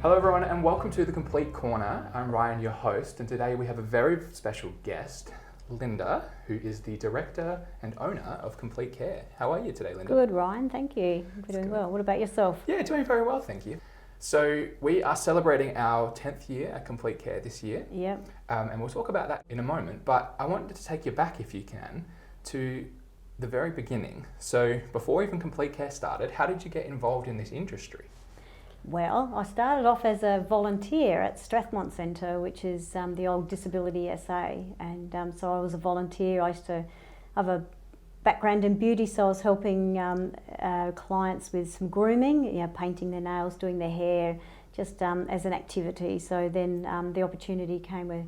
Hello everyone and welcome to the Complete Corner. I'm Ryan, your host, and today we have a very special guest, Linda, who is the director and owner of Complete Care. How are you today, Linda? Good, Ryan, thank you. I'm doing well. What about yourself? Yeah, doing very well, thank you. So we are celebrating our 10th year at Complete Care this year. Yep. And we'll talk about that in a moment, but I wanted to take you back, if you can, to the very beginning. So before even Complete Care started, how did you get involved in this industry? Well, I started off as a volunteer at Strathmont Centre, which is the old Disability SA, and so I was a volunteer. I used to have a background in beauty, so I was helping clients with some grooming, painting their nails, doing their hair, just as an activity. So then the opportunity came where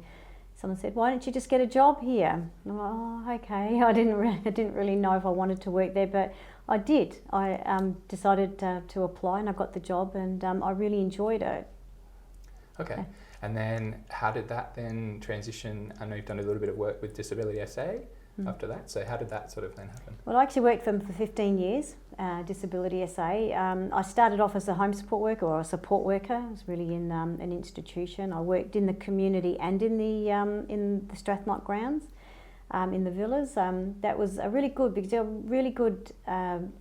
someone said, "Why don't you just get a job here?" And I'm like, "Oh, okay." I didn't really know if I wanted to work there, but I did. I decided to apply, and I got the job, and I really enjoyed it. Okay. And then how did that then transition? I know you've done a little bit of work with Disability SA after that, so how did that sort of then happen? Well, I actually worked for them for 15 years, Disability SA. I started off as a home support worker or a support worker. I was really in an institution. I worked in the community and in the Strathmont grounds. In the villas. That was a really good, because there were really good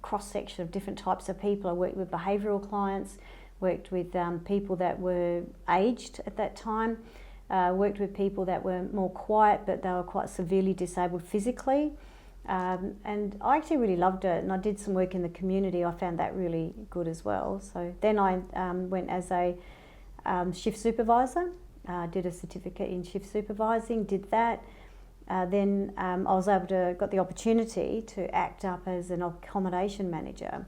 cross-section of different types of people. I worked with behavioural clients, worked with people that were aged at that time, worked with people that were more quiet but they were quite severely disabled physically, and I actually really loved it, and I did some work in the community. I found that really good as well. So then I went as a shift supervisor, did a certificate in shift supervising, did that. Then I was able to got the opportunity to act up as an accommodation manager,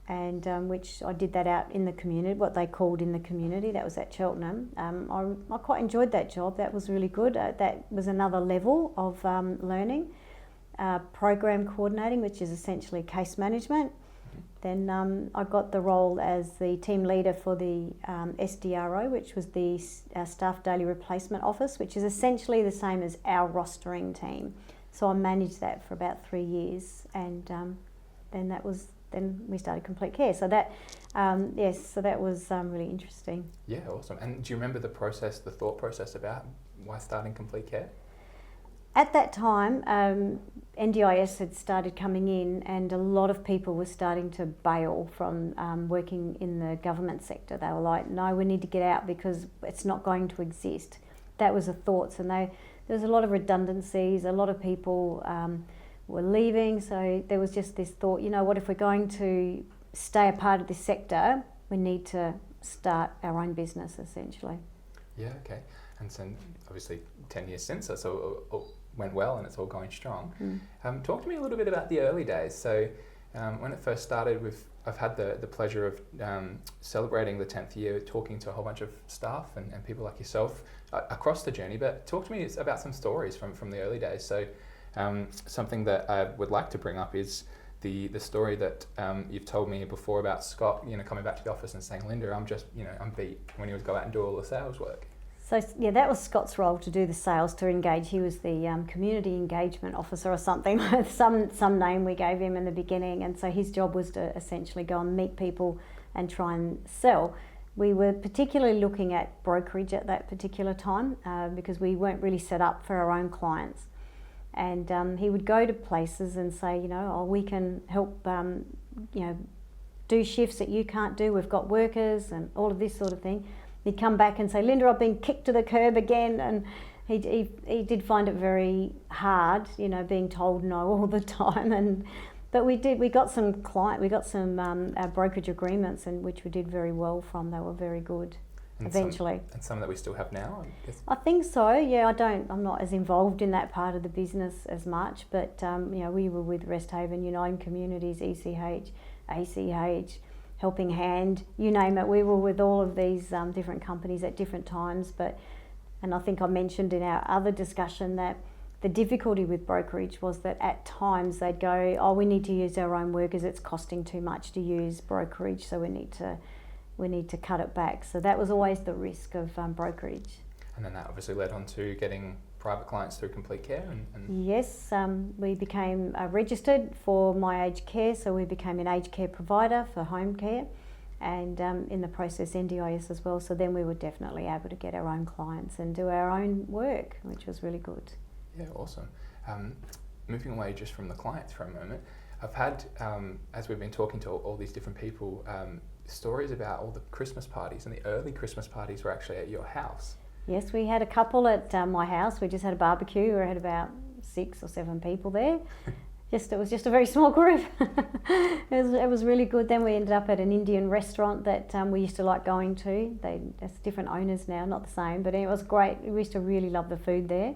and which I did that out in the community, what they called in the community. That was at Cheltenham. I quite enjoyed that job. That was really good. That was another level of learning. Program coordinating, which is essentially case management. Then I got the role as the team leader for the SDRO, which was the Staff Daily Replacement Office, which is essentially the same as our rostering team. So I managed that for about 3 years, and then we started Complete Care. So that, so that was really interesting. Yeah, awesome. And do you remember the thought process about why starting Complete Care? At that time, NDIS had started coming in, and a lot of people were starting to bail from working in the government sector. They were like, "No, we need to get out because it's not going to exist." That was the thoughts, and there was a lot of redundancies. A lot of people were leaving, so there was just this thought, what if we're going to stay a part of this sector, we need to start our own business, essentially. Yeah, okay. And so obviously 10 years since, that's all went well and it's all going strong. Talk to me a little bit about the early days. So when it first started, I've had the pleasure of celebrating the 10th year, talking to a whole bunch of staff and people like yourself across the journey, but talk to me about some stories from the early days. So something that I would like to bring up is the story that you've told me before about Scott, coming back to the office and saying, "Linda, I'm beat," when he would go out and do all the sales work. So yeah, that was Scott's role, to do the sales, to engage. He was the community engagement officer or something, some name we gave him in the beginning, and so his job was to essentially go and meet people and try and sell. We were particularly looking at brokerage at that particular time because we weren't really set up for our own clients. And he would go to places and say, we can help, do shifts that you can't do. We've got workers and all of this sort of thing. He'd come back and say, "Linda, I've been kicked to the curb again," and he did find it very hard, being told no all the time. But we got some brokerage agreements, and which we did very well from. They were very good. And eventually. Some that we still have now, I guess? I think so, yeah. I'm not as involved in that part of the business as much, but we were with Rest Haven, Uniting Communities, ECH, ACH, Helping Hand, you name it. We were with all of these different companies at different times, and I think I mentioned in our other discussion that the difficulty with brokerage was that at times they'd go, "Oh, we need to use our own workers, it's costing too much to use brokerage, so we need to cut it back." So that was always the risk of brokerage. And then that obviously led on to getting private clients through Complete Care. Yes, we became registered for My Aged Care, so we became an aged care provider for home care. and in the process NDIS as well. So then we were definitely able to get our own clients and do our own work, which was really good. Yeah, awesome. Moving away just from the clients for a moment, I've had, as we've been talking to all these different people, stories about all the Christmas parties, and the early Christmas parties were actually at your house. Yes, we had a couple at my house. We just had a barbecue. We had about 6 or 7 people there. It was just a very small group. It was really good. Then we ended up at an Indian restaurant that we used to like going to. That's different owners now, not the same, but it was great. We used to really love the food there.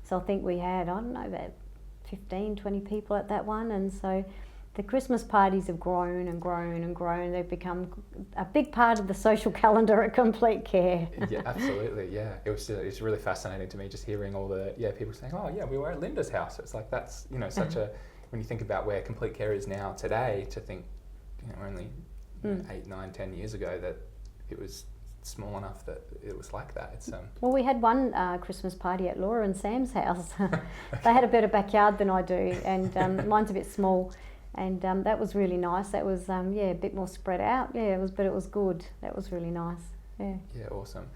So I think we had, I don't know, about 15, 20 people at that one. And so the Christmas parties have grown and grown and grown. They've become a big part of the social calendar at Complete Care. Yeah, absolutely. Yeah, it's really fascinating to me just hearing all the people saying, "Oh, yeah, we were at Linda's house." It's like that's such a, when you think about where Complete Care is now today, to think only 8, 9, 10 years ago that it was small enough that it was like that. It's Well, we had one Christmas party at Laura and Sam's house. They had a better backyard than I do, and mine's a bit small. And that was really nice. That was a bit more spread out. Yeah, but it was good. That was really nice. Yeah. Yeah, awesome.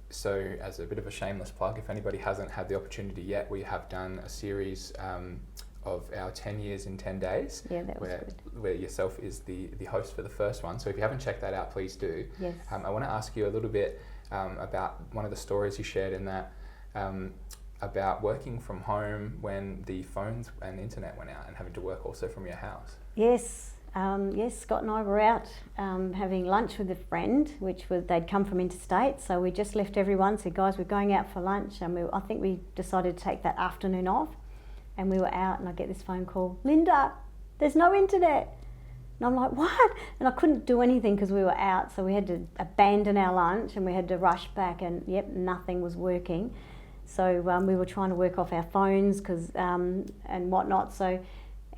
So as a bit of a shameless plug, if anybody hasn't had the opportunity yet, we have done a series of our 10 years in 10 days. Yeah, that was good. Where yourself is the host for the first one. So if you haven't checked that out, please do. Yes. I want to ask you a little bit about one of the stories you shared in that, about working from home when the phones and internet went out and having to work also from your house. Yes. Scott and I were out having lunch with a friend, they'd come from interstate, so we just left everyone, said, guys, we're going out for lunch, and I think we decided to take that afternoon off, and we were out, and I get this phone call, Linda, there's no internet. And I'm like, what? And I couldn't do anything because we were out, so we had to abandon our lunch and we had to rush back, and nothing was working. So we were trying to work off our phones and whatnot. So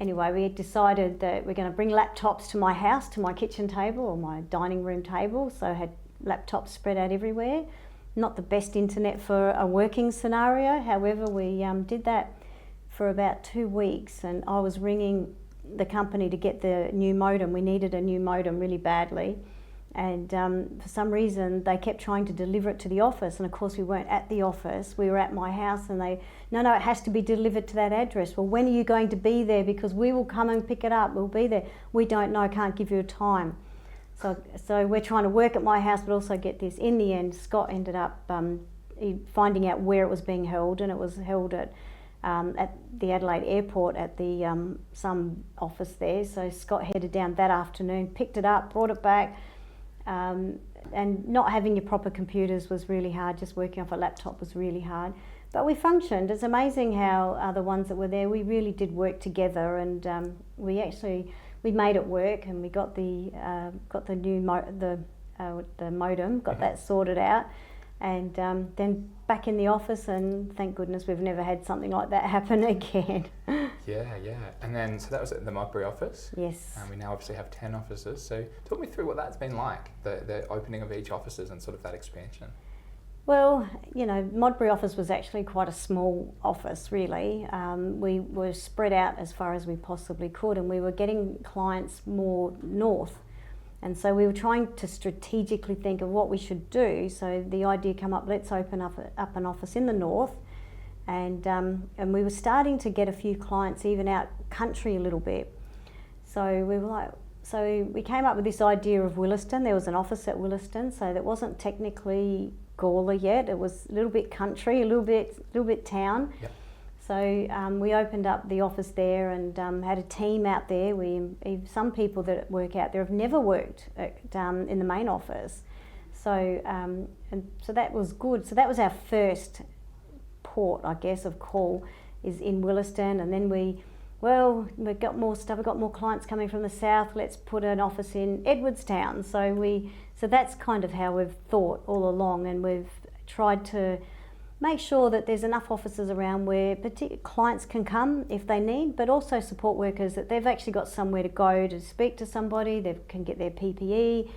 anyway, we decided that we're going to bring laptops to my house, to my kitchen table or my dining room table. So I had laptops spread out everywhere. Not the best internet for a working scenario. However, we did that for about 2 weeks, and I was ringing the company to get the new modem. We needed a new modem really badly. And for some reason, they kept trying to deliver it to the office. And of course, we weren't at the office. We were at my house, and no, it has to be delivered to that address. Well, when are you going to be there? Because we will come and pick it up. We'll be there. We don't know. Can't give you a time. So we're trying to work at my house, but also get this. In the end, Scott ended up finding out where it was being held, and it was held at the Adelaide Airport at the some office there. So Scott headed down that afternoon, picked it up, brought it back. And not having your proper computers was really hard. Just working off a laptop was really hard. But we functioned. It's amazing how the ones that were there, we really did work together, and we made it work, and we got the new modem, got that sorted out, and then back in the office, and thank goodness we've never had something like that happen again. Yeah. And then, so that was at the Modbury office? Yes. And we now obviously have 10 offices. So talk me through what that's been like, the opening of each offices and sort of that expansion. Well, Modbury office was actually quite a small office, really. We were spread out as far as we possibly could, and we were getting clients more north. And so we were trying to strategically think of what we should do. So the idea came up, let's open up an office in the north. And we were starting to get a few clients even out country a little bit. So we came up with this idea of Williston. There was an office at Williston, so that wasn't technically Gawler yet. It was a little bit country, a little bit town. Yep. So we opened up the office there and had a team out there. Some people that work out there have never worked in the main office. So so that was good. So that was our first port, I guess, of call, is in Williston. And then we got more stuff. We got more clients coming from the south. Let's put an office in Edwardstown. So that's kind of how we've thought all along, and we've tried to make sure that there's enough offices around where clients can come if they need, but also support workers, that they've actually got somewhere to go to speak to somebody, they can get their PPE.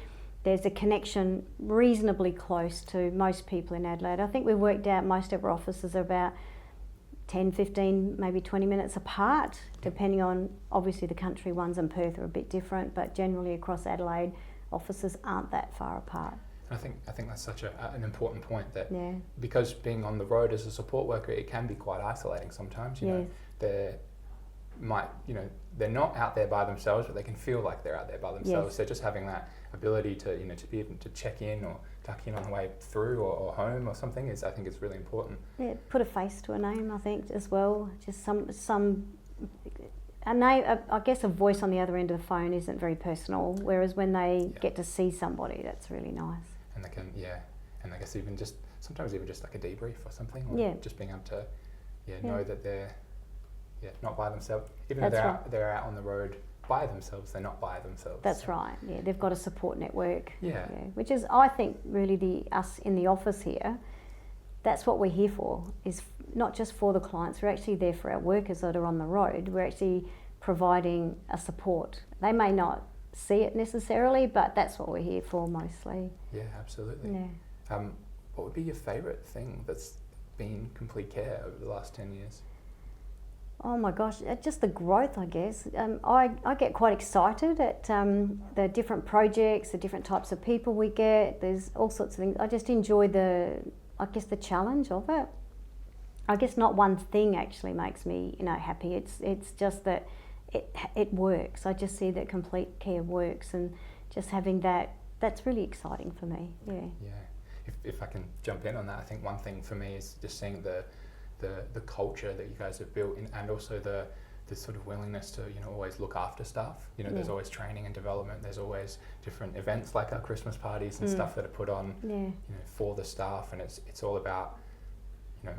There's a connection reasonably close to most people in Adelaide. I think we've worked out most of our offices are about 10, 15, maybe 20 minutes apart, depending on, obviously the country ones and Perth are a bit different, but generally across Adelaide, offices aren't that far apart. I think that's such an important point, that Yeah. because being on the road as a support worker, it can be quite isolating sometimes. You know, they're not out there by themselves, but they can feel like they're out there by themselves. Yes. So just having that ability to to be able to check in or tuck in on the way through or home or something I think it's really important. Yeah, put a face to a name, I think, as well. Just some a name. I guess a voice on the other end of the phone isn't very personal, whereas when they get to see somebody, that's really nice. And they can, and I guess sometimes even just like a debrief or something, or just being able to know that they're not by themselves. Even though they're out on the road by themselves, they're not by themselves. That's right. Yeah, they've got a support network. Yeah. Which is, I think, really us in the office here. That's what we're here for. Is not just for the clients. We're actually there for our workers that are on the road. We're actually providing a support. They may not see it necessarily, but that's what we're here for mostly. Yeah, absolutely. Yeah. What would be your favourite thing that's been Complete Care over the last 10 years? Oh my gosh, just the growth, I guess. I get quite excited at the different projects, the different types of people we get. There's all sorts of things. I just enjoy the challenge of it. I guess not one thing actually makes me happy. It's just that it works. I just see that Complete Care works, and just having that's really exciting for me. Yeah. Yeah. If I can jump in on that, I think one thing for me is just seeing the culture that you guys have built in, and also the sort of willingness to always look after staff. There's always training and development. There's always different events like our Christmas parties and stuff that are put on for the staff, and it's all about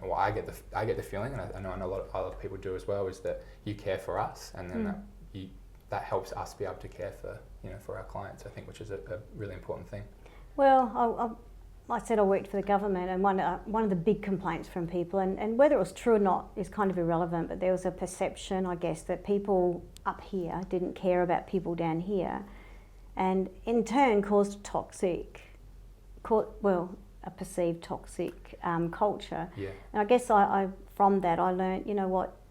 well, I get the feeling, and I know a lot of other people do as well, is that you care for us, and then that helps us be able to care for our clients, I think, which is a really important thing. Well, I said I worked for the government, and one of the big complaints from people, and whether it was true or not is kind of irrelevant, but there was a perception, I guess, that people up here didn't care about people down here, and in turn caused a perceived toxic culture. Yeah. And I guess from that I learned,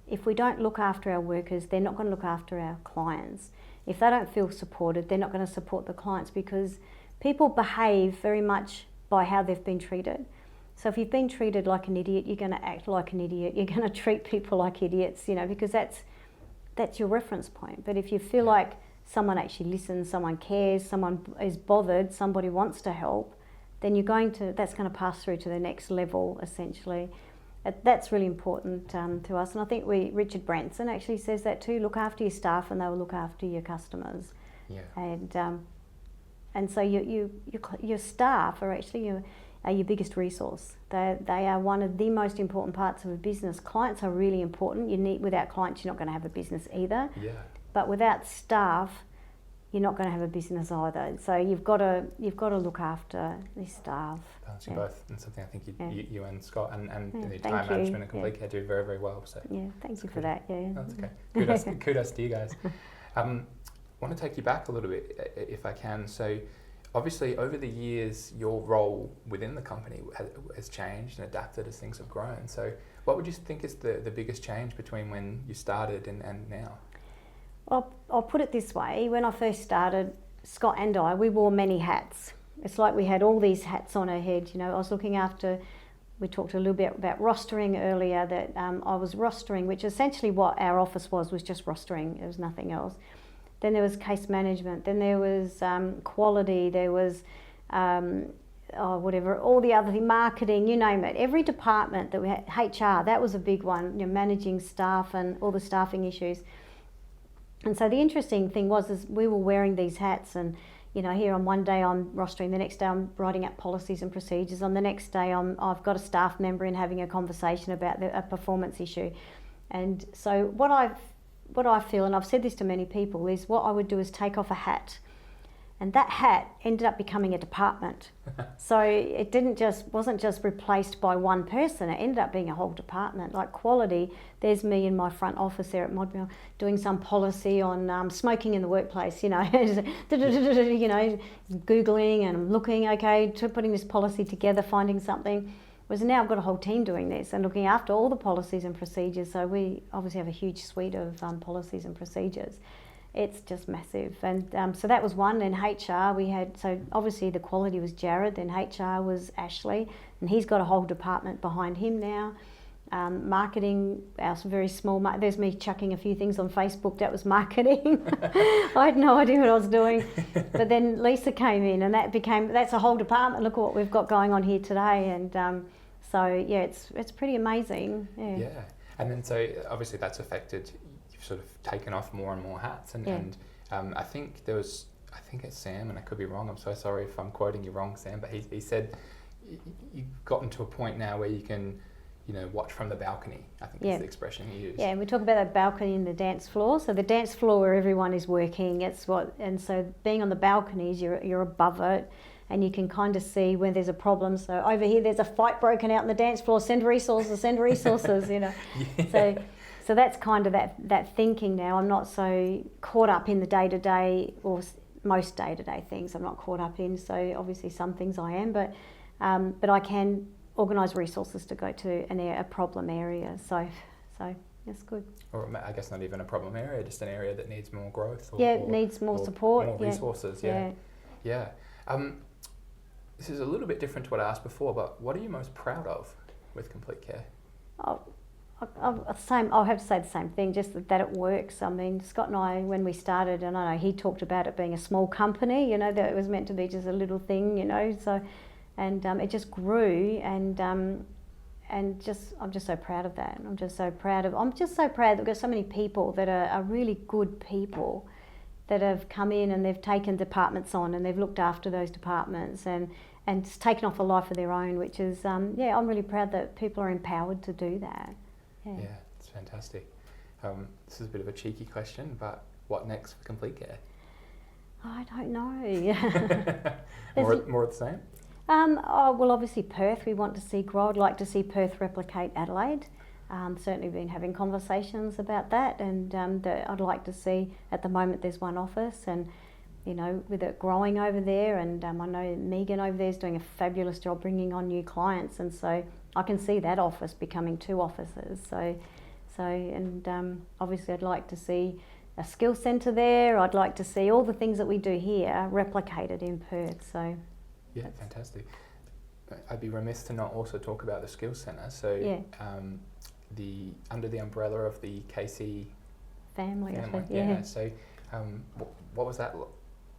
if we don't look after our workers, they're not going to look after our clients. If they don't feel supported, they're not going to support the clients, because people behave very much by how they've been treated. So if you've been treated like an idiot, you're going to act like an idiot. You're going to treat people like idiots, because that's your reference point. But if you feel like someone actually listens, someone cares, someone is bothered, somebody wants to help, then that's going to pass through to the next level, essentially. That's really important to us. And I think Richard Branson actually says that too. Look after your staff, and they will look after your customers. Yeah. And so your staff are actually your biggest resource. They are one of the most important parts of a business. Clients are really important. Without clients, you're not going to have a business either. Yeah. But without staff, you're not going to have a business either. So you've got to look after the staff. Balancing both, and something I think you and Scott and the thank time you. management and Complete Care do very, very well. So thank you for that. Yeah. That's okay. Kudos to you guys. I want to take you back a little bit, if I can. So obviously over the years, your role within the company has changed and adapted as things have grown. So what would you think is the biggest change between when you started and now? I'll put it this way. When I first started, Scott and I, we wore many hats. It's like we had all these hats on our head. I was looking after, we talked a little bit about rostering earlier, that I was rostering, which essentially what our office was just rostering. There was nothing else. Then there was case management. Then there was quality. There was whatever, all the other things, marketing, you name it. Every department that we had, HR, that was a big one, managing staff and all the staffing issues. And so the interesting thing is we were wearing these hats, and here on one day I'm rostering, the next day I'm writing up policies and procedures, on the next day I've got a staff member in having a conversation about a performance issue. And so what I feel, and I've said this to many people, is what I would do is take off a hat, and that hat ended up becoming a department. So it wasn't just replaced by one person, it ended up being a whole department. Like quality, there's me in my front office there at Modmill doing some policy on smoking in the workplace, Googling and looking, putting this policy together, finding something. Whereas now I've got a whole team doing this and looking after all the policies and procedures. So we obviously have a huge suite of policies and procedures. it's just massive. And so that was one. Then HR, we had, so obviously the quality was Jared, then HR was Ashley, and he's got a whole department behind him now. Marketing, our very small, there's me chucking a few things on Facebook, that was marketing. I had no idea what I was doing. But then Lisa came in, and that's a whole department. Look at what we've got going on here today. And so yeah, it's pretty amazing. Yeah. And then so obviously that's affected, you've sort of taken off more and more hats. And I think it's Sam, and I could be wrong, I'm so sorry if I'm quoting you wrong, Sam, but he said you've gotten to a point now where you can, watch from the balcony, I think is the expression he used. Yeah, and we talk about that balcony in the dance floor. So the dance floor where everyone is working, and so being on the balconies, you're above it, and you can kind of see when there's a problem. So over here, there's a fight broken out on the dance floor, send resources, Yeah. So that's kind of that thinking now. I'm not so caught up in the day-to-day, or most day-to-day things I'm not caught up in. So obviously some things I am, but I can organise resources to go to a problem area. So that's good. Or I guess not even a problem area, just an area that needs more growth. Needs more support. More resources, Yeah. This is a little bit different to what I asked before, but what are you most proud of with Complete Care? I'll have to say the same thing, just that it works. I mean, Scott and I, when we started, and I know he talked about it being a small company, that it was meant to be just a little thing, so... And it just grew, and I'm just so proud of that. I'm just so proud that we've got so many people that are really good people that have come in and they've taken departments on, and they've looked after those departments and it's taken off a life of their own, which is, I'm really proud that people are empowered to do that. Yeah, it's fantastic. This is a bit of a cheeky question, but what next for Complete Care? I don't know. More of the same? Well, obviously Perth, we want to see grow. I'd like to see Perth replicate Adelaide. Certainly been having conversations about that, and I'd like to see, at the moment there's one office, and with it growing over there, and I know Megan over there is doing a fabulous job bringing on new clients, and so I can see that office becoming 2 offices. Obviously I'd like to see a skill centre there. I'd like to see all the things that we do here replicated in Perth. So. Yeah, fantastic. I'd be remiss to not also talk about the skills centre. So, under the umbrella of the KC family. So, what was that?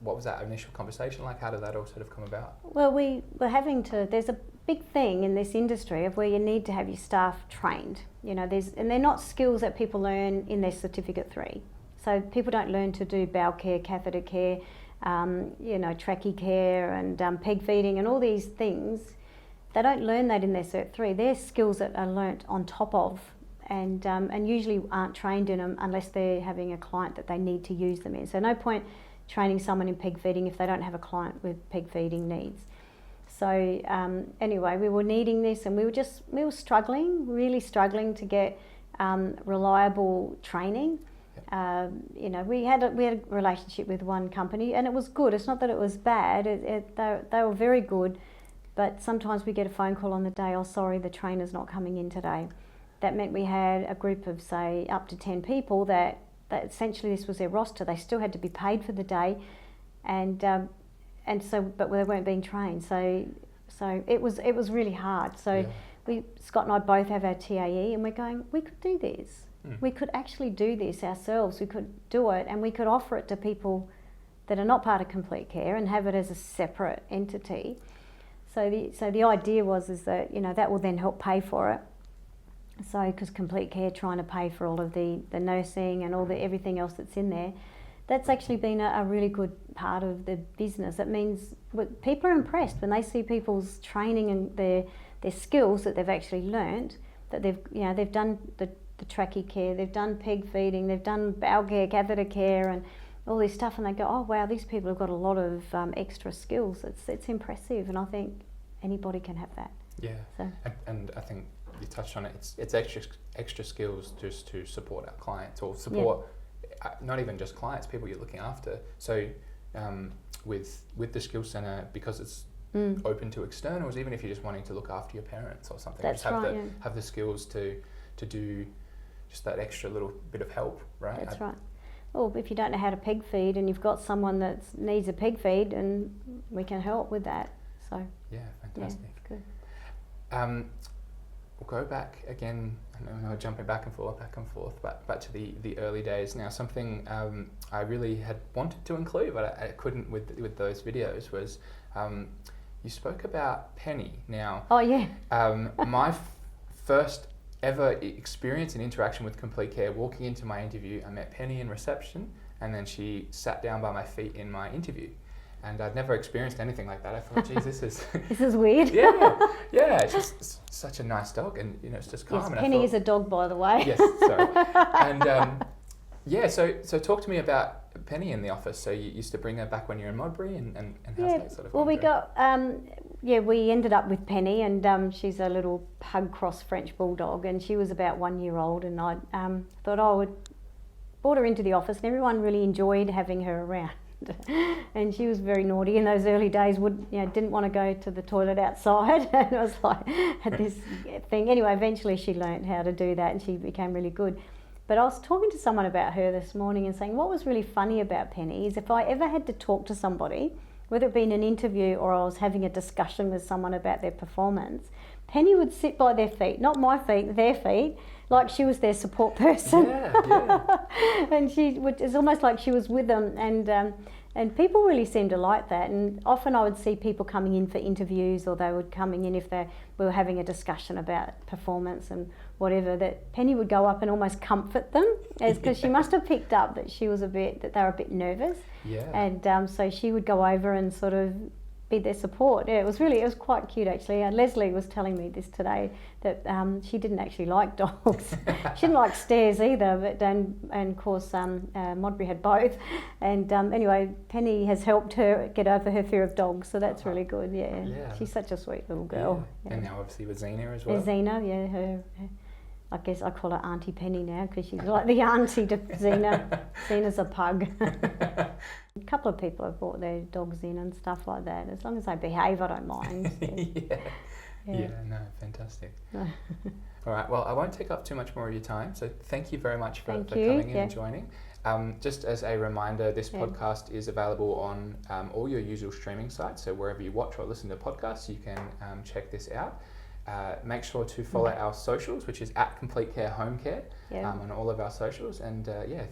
What was that initial conversation like? How did that all sort of come about? Well, there's a big thing in this industry of where you need to have your staff trained. And they're not skills that people learn in their Certificate 3. So people don't learn to do bowel care, catheter care, trachea care and peg feeding and all these things. They don't learn that in their Cert 3. They're skills that are learnt on top of, and usually aren't trained in them unless they're having a client that they need to use them in. So no point training someone in peg feeding if they don't have a client with peg feeding needs. So anyway, we were needing this, and we were really struggling to get reliable training. We had a relationship with one company, and it was good. It's not that it was bad. They were very good, but sometimes we get a phone call on the day, oh sorry, the trainer's not coming in today. That meant we had a group of, say, up to 10 people that essentially this was their roster. They still had to be paid for the day, but they weren't being trained. So it was really hard. So Scott and I both have our TAE, and we're going, we could do this. We could actually do this ourselves. We could do it, and we could offer it to people that are not part of Complete Care and have it as a separate entity. So the idea was that that will then help pay for it. So because Complete Care trying to pay for all of the nursing and everything else that's in there, that's actually been a really good part of the business. It means people are impressed when they see people's training and their skills that they've actually learnt, that they've done the trachea care, they've done peg feeding, they've done bowel care, catheter care, and all this stuff, and they go, oh wow, these people have got a lot of extra skills. It's impressive, and I think anybody can have that. Yeah, so. And I think you touched on it. It's extra skills just to support our clients, or support not even just clients, people you're looking after. So with the skills centre, because it's open to externals, even if you're just wanting to look after your parents or something, that's just right, have the skills to do just that extra little bit of help, right? That's right. oh, if you don't know how to peg feed and you've got someone that needs a peg feed, and we can help with that. So Yeah, fantastic. yeah, it's good. We'll go back again. I know we're jumping back and forth, but back to the early days. Now, something I really had wanted to include, but I couldn't with those videos was you spoke about Penny. Now, Oh yeah. My first ever experience and interaction with Complete Care, walking into my interview, I met Penny in reception, and then she sat down by my feet in my interview. And I'd never experienced anything like that. I thought, geez, this is... This is weird. yeah, it's just such a nice dog, and it's just calm. Yes, and Penny is a dog, by the way. Yes, sorry. And so talk to me about Penny in the office. So you used to bring her back when you were in Modbury, and how's that sort of... Well, we got... we ended up with Penny, and she's a little pug cross French bulldog, and she was about 1 year old, and I thought I would brought her into the office, and everyone really enjoyed having her around. And she was very naughty in those early days, didn't want to go to the toilet outside, and I was like, had this thing. Anyway, eventually she learned how to do that, and she became really good. But I was talking to someone about her this morning and saying what was really funny about Penny is if I ever had to talk to somebody, whether it be in an interview or I was having a discussion with someone about their performance, Penny would sit by their feet, not my feet, their feet, like she was their support person. And it's almost like she was with them, and people really seemed to like that. And often I would see people coming in for interviews, or they would coming in if we were having a discussion about performance and whatever, that Penny would go up and almost comfort them, because she must have picked up that they were a bit nervous. Yeah. And so she would go over and sort of be their support. Yeah, it was quite cute actually. Leslie was telling me this today that she didn't actually like dogs. She didn't like stairs either, but and of course Modbury had both. And anyway, Penny has helped her get over her fear of dogs, so that's really good. Yeah. She's such a sweet little girl. Yeah. And now obviously with Xena as well. Xena, yeah, her I guess I call her Auntie Penny now because she's like the auntie to Xena. Xena's a pug. A couple of people have brought their dogs in and stuff like that. As long as they behave, I don't mind. Yeah, no, fantastic. All right, well, I won't take up too much more of your time, so thank you very much for coming in and joining. Just as a reminder, this podcast is available on all your usual streaming sites, so wherever you watch or listen to podcasts, you can check this out. Make sure to follow our socials, which is at Complete Care Home Care, on all of our socials. And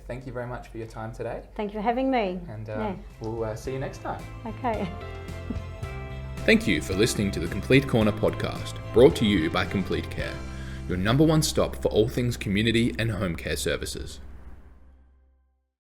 thank you very much for your time today. Thank you for having me. And we'll see you next time. Okay. Thank you for listening to the Complete Corner podcast, brought to you by Complete Care, your #1 stop for all things community and home care services.